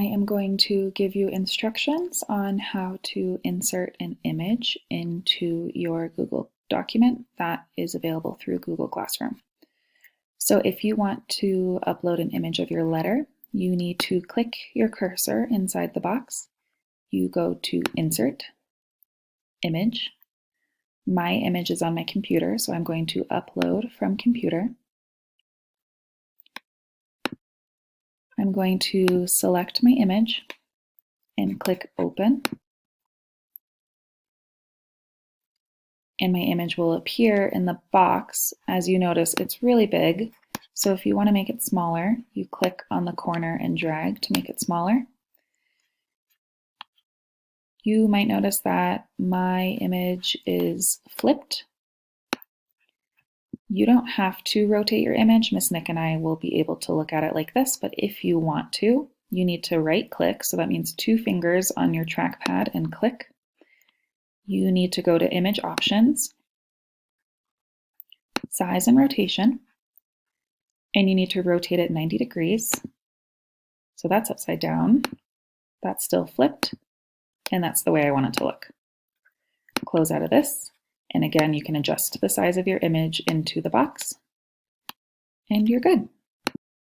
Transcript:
I am going to give you instructions on how to insert an image into your Google document that is available through Google Classroom. So if you want to upload an image of your letter, you need to click your cursor inside the box. You go to Insert, Image. My image is on my computer, so I'm going to upload from computer. I'm going to select my image and click Open. And my image will appear in the box. As you notice, it's really big. So if you want to make it smaller, you click on the corner and drag to make it smaller. You might notice that my image is flipped. You don't have to rotate your image. Miss Nick and I will be able to look at it like this, but if you want to, you need to right click. So that means 2 fingers on your trackpad and click. You need to go to Image Options, Size and Rotation, and you need to rotate it 90 degrees. So that's upside down, that's still flipped, and that's the way I want it to look. Close out of this, and again, you can adjust the size of your image into the box, and you're good.